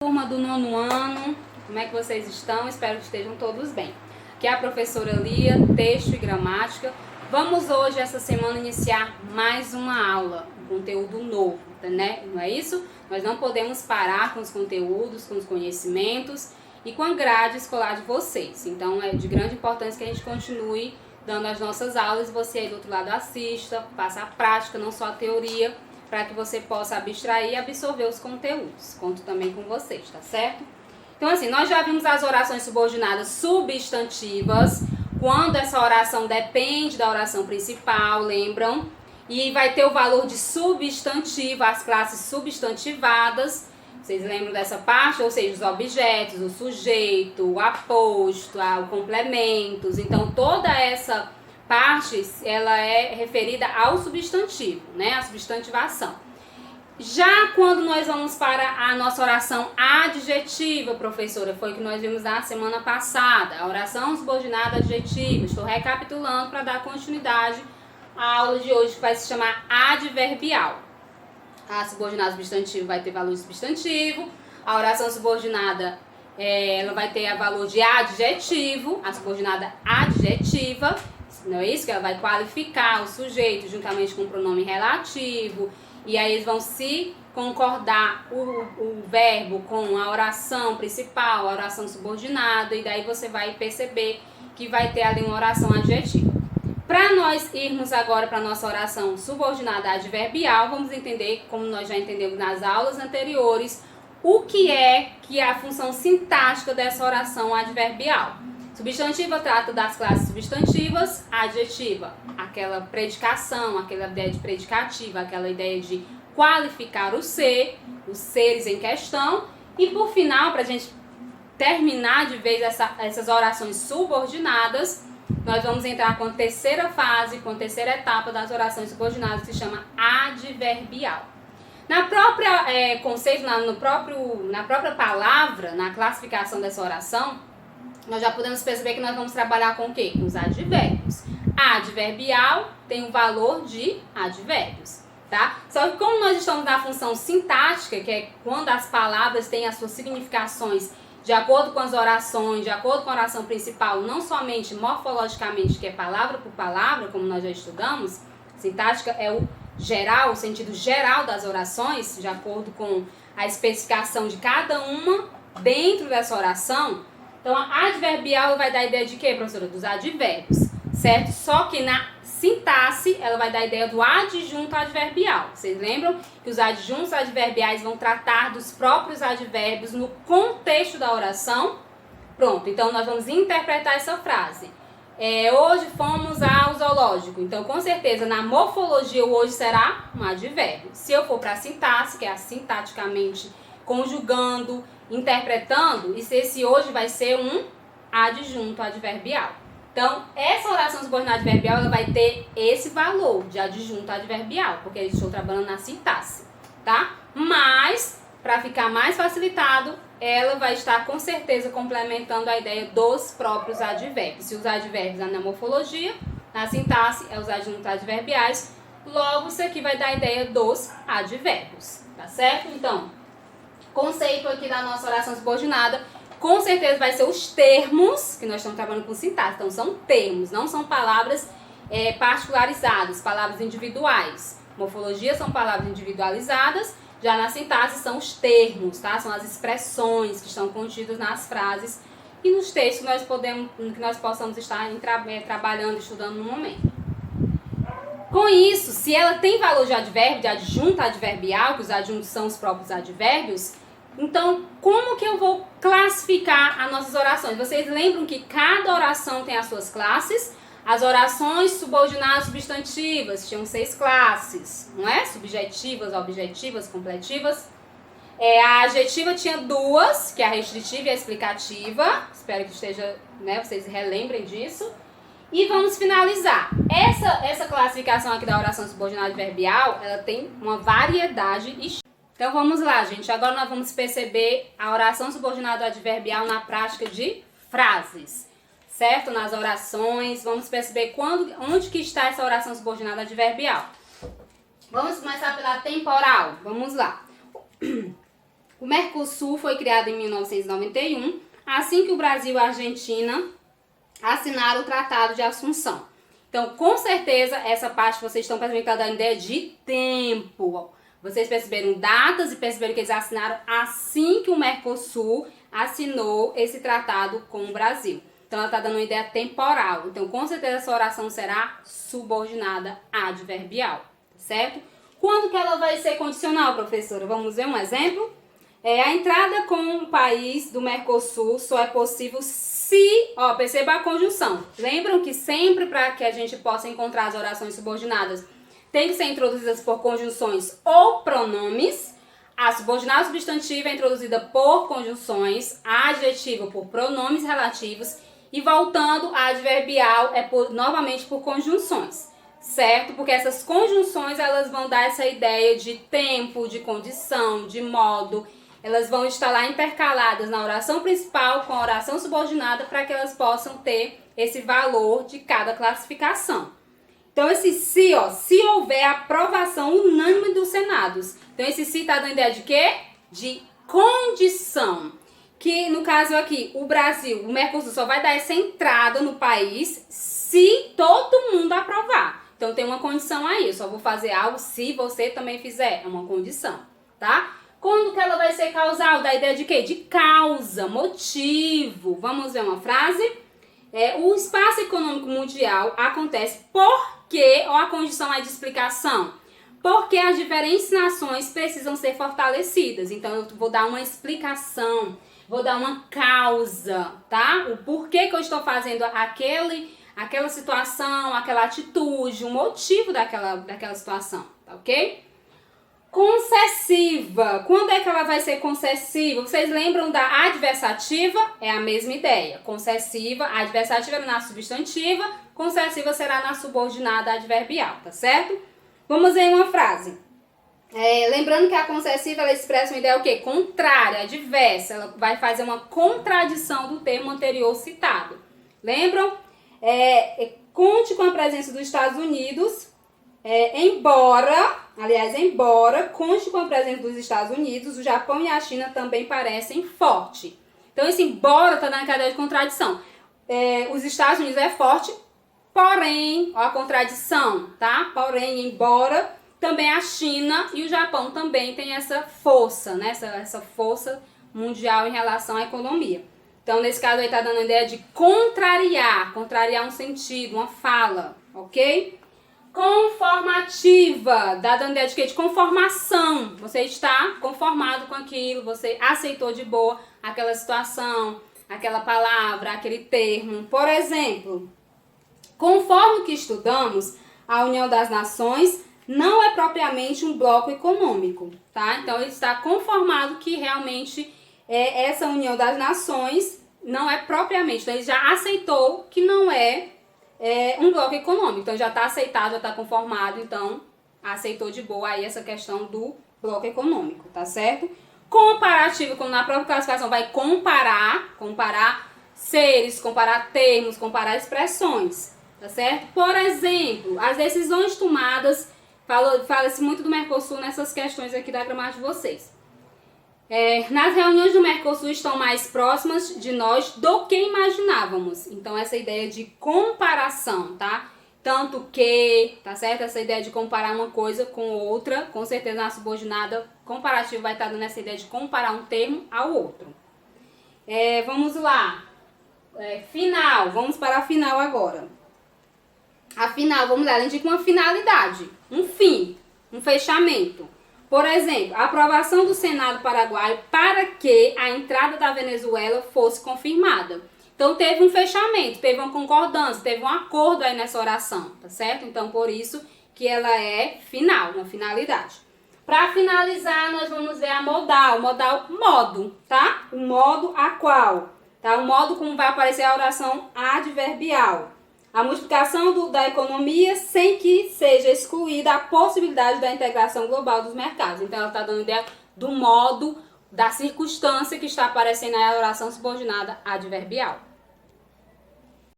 Turma do 9º ano, como é que vocês estão? Espero que estejam todos bem. Aqui é a professora Lia, texto e gramática. Vamos hoje, essa semana, iniciar mais uma aula, um conteúdo novo, né? Não é isso? Nós não podemos parar com os conteúdos, com os conhecimentos e com a grade escolar de vocês. Então é de grande importância que a gente continue dando as nossas aulas e você aí do outro lado assista, faça a prática, não só a teoria, para que você possa abstrair e absorver os conteúdos. Conto também com vocês, tá certo? Então assim, nós já vimos as orações subordinadas substantivas, quando essa oração depende da oração principal, lembram? E vai ter o valor de substantivo, as classes substantivadas. Vocês lembram dessa parte? Ou seja, os objetos, o sujeito, o aposto, o complementos. Então toda essa parte, ela é referida ao substantivo, né? A substantivação. Já quando nós vamos para a nossa oração adjetiva, professora, foi o que nós vimos na semana passada, a oração subordinada adjetiva. Estou recapitulando para dar continuidade à aula de hoje, que vai se chamar adverbial. A subordinada substantivo vai ter valor de substantivo, a oração subordinada ela vai ter valor de adjetivo, a subordinada adjetiva. Não é isso? Que ela vai qualificar o sujeito juntamente com o pronome relativo. E aí eles vão se concordar o verbo com a oração principal, a oração subordinada. E daí você vai perceber que vai ter ali uma oração adjetiva. Para nós irmos agora para a nossa oração subordinada adverbial, vamos entender, como nós já entendemos nas aulas anteriores, o que é a função sintática dessa oração adverbial. Substantiva trata das classes substantivas, adjetiva, aquela predicação, aquela ideia de predicativa, aquela ideia de qualificar o ser, os seres em questão. E por final, para a gente terminar de vez essas orações subordinadas, nós vamos entrar com a terceira fase, com a terceira etapa das orações subordinadas, que se chama adverbial. Na própria conceito, na própria palavra, na classificação dessa oração, nós já podemos perceber que nós vamos trabalhar com o quê? Com os advérbios. Adverbial tem o valor de advérbios, tá? Só que como nós estamos na função sintática, que é quando as palavras têm as suas significações de acordo com as orações, de acordo com a oração principal, não somente morfologicamente, que é palavra por palavra, como nós já estudamos, sintática é o geral, o sentido geral das orações, de acordo com a especificação de cada uma dentro dessa oração. Então, a adverbial vai dar a ideia de quê, professora? Dos advérbios, certo? Só que na sintaxe, ela vai dar a ideia do adjunto adverbial. Vocês lembram que os adjuntos adverbiais vão tratar dos próprios advérbios no contexto da oração? Pronto, então nós vamos interpretar essa frase. Hoje fomos ao zoológico. Então, com certeza, na morfologia, o hoje será um advérbio. Se eu for para a sintaxe, que é sintaticamente conjugando, interpretando, e se esse hoje vai ser um adjunto adverbial. Então, essa oração subordinada adverbial, ela vai ter esse valor de adjunto adverbial, porque eu estou trabalhando na sintaxe, tá? Mas, para ficar mais facilitado, ela vai estar com certeza complementando a ideia dos próprios advérbios. Se os advérbios na morfologia, na sintaxe, é os adjuntos adverbiais, logo isso aqui vai dar a ideia dos advérbios, tá certo? Então, conceito aqui da nossa oração subordinada, com certeza vai ser os termos, que nós estamos trabalhando com sintaxe. Então, são termos, não são palavras particularizadas, palavras individuais. Morfologia são palavras individualizadas, já na sintaxe são os termos, tá? São as expressões que estão contidas nas frases e nos textos que nós possamos estar trabalhando, estudando no momento. Com isso, se ela tem valor de advérbio, de adjunto adverbial, que os adjuntos são os próprios advérbios, então como que eu vou classificar as nossas orações? Vocês lembram que cada oração tem as suas classes? As orações subordinadas substantivas tinham 6 classes, não é? Subjetivas, objetivas, completivas. A adjetiva tinha 2, que é a restritiva e a explicativa. Espero que esteja, né, vocês relembrem disso. E vamos finalizar. Essa classificação aqui da oração subordinada adverbial, ela tem uma variedade. Então vamos lá, gente. Agora nós vamos perceber a oração subordinada adverbial na prática de frases, certo? Nas orações, vamos perceber onde que está essa oração subordinada adverbial. Vamos começar pela temporal. Vamos lá. O Mercosul foi criado em 1991, assim que o Brasil e a Argentina assinaram o Tratado de Assunção. Então, com certeza, essa parte vocês estão percebendo que está dando ideia de tempo. Vocês perceberam datas e perceberam que eles assinaram assim que o Mercosul assinou esse tratado com o Brasil. Então, ela está dando uma ideia temporal. Então, com certeza, essa oração será subordinada adverbial, certo? Quando que ela vai ser condicional, professora? Vamos ver um exemplo? A entrada com o país do Mercosul só é possível se... perceba a conjunção. Lembram que sempre para que a gente possa encontrar as orações subordinadas, tem que ser introduzidas por conjunções ou pronomes. A subordinada substantiva é introduzida por conjunções, a adjetiva por pronomes relativos e voltando a adverbial novamente por conjunções, certo? Porque essas conjunções elas vão dar essa ideia de tempo, de condição, de modo. Elas vão estar lá intercaladas na oração principal com a oração subordinada para que elas possam ter esse valor de cada classificação. Então, esse se, se houver aprovação unânime dos senados. Então, esse se está dando ideia de quê? De condição. Que, no caso aqui, o Brasil, o Mercosul só vai dar essa entrada no país se todo mundo aprovar. Então, tem uma condição aí. Eu só vou fazer algo se você também fizer. É uma condição, tá? Quando que ela vai ser causal? Da ideia de quê? De causa, motivo. Vamos ver uma frase? O espaço econômico mundial acontece porque, a condição é de explicação, porque as diferentes nações precisam ser fortalecidas. Então, eu vou dar uma explicação, vou dar uma causa, tá? O porquê que eu estou fazendo aquela situação, aquela atitude, o motivo daquela situação, tá ok? Concessiva. Quando é que ela vai ser concessiva? Vocês lembram da adversativa? É a mesma ideia. Concessiva, adversativa é na substantiva, concessiva será na subordinada adverbial, tá certo? Vamos ver uma frase. Lembrando que a concessiva ela expressa uma ideia o quê? Contrária, adversa. Ela vai fazer uma contradição do termo anterior citado. Lembram? Conte com a presença dos Estados Unidos. Embora conte com a presença dos Estados Unidos, o Japão e a China também parecem forte. Então, esse embora está na cadeia de contradição. Os Estados Unidos é forte, porém, a contradição, tá? Porém, embora, também a China e o Japão também têm essa força, né? Essa força mundial em relação à economia. Então, nesse caso aí está dando a ideia de contrariar um sentido, uma fala, ok? Conformativa, dando a ideia de quê? De conformação. Você está conformado com aquilo, você aceitou de boa aquela situação, aquela palavra, aquele termo. Por exemplo, conforme o que estudamos, a União das Nações não é propriamente um bloco econômico, tá? Então, ele está conformado que realmente essa União das Nações não é propriamente, então ele já aceitou que não é um bloco econômico, então já está aceitado, já está conformado, então aceitou de boa aí essa questão do bloco econômico, tá certo? Comparativo, quando na própria classificação vai comparar seres, comparar termos, comparar expressões, tá certo? Por exemplo, as decisões tomadas, fala-se muito do Mercosul nessas questões aqui da gramática de vocês. Nas reuniões do Mercosul estão mais próximas de nós do que imaginávamos. Então, essa ideia de comparação, tá? Tanto que, tá certo? Essa ideia de comparar uma coisa com outra, com certeza na subordinada comparativa vai estar dando essa ideia de comparar um termo ao outro. Vamos lá. Final, vamos para a final agora. A final, vamos lá, ela indica uma finalidade, um fim, um fechamento. Por exemplo, a aprovação do Senado paraguaio para que a entrada da Venezuela fosse confirmada. Então, teve um fechamento, teve uma concordância, teve um acordo aí nessa oração, tá certo? Então, por isso que ela é final, uma finalidade. Para finalizar, nós vamos ver a modal, modo, tá? O modo a qual, tá? O modo como vai aparecer a oração adverbial. A multiplicação da economia sem que seja excluída a possibilidade da integração global dos mercados. Então, ela está dando ideia do modo, da circunstância que está aparecendo na oração subordinada adverbial.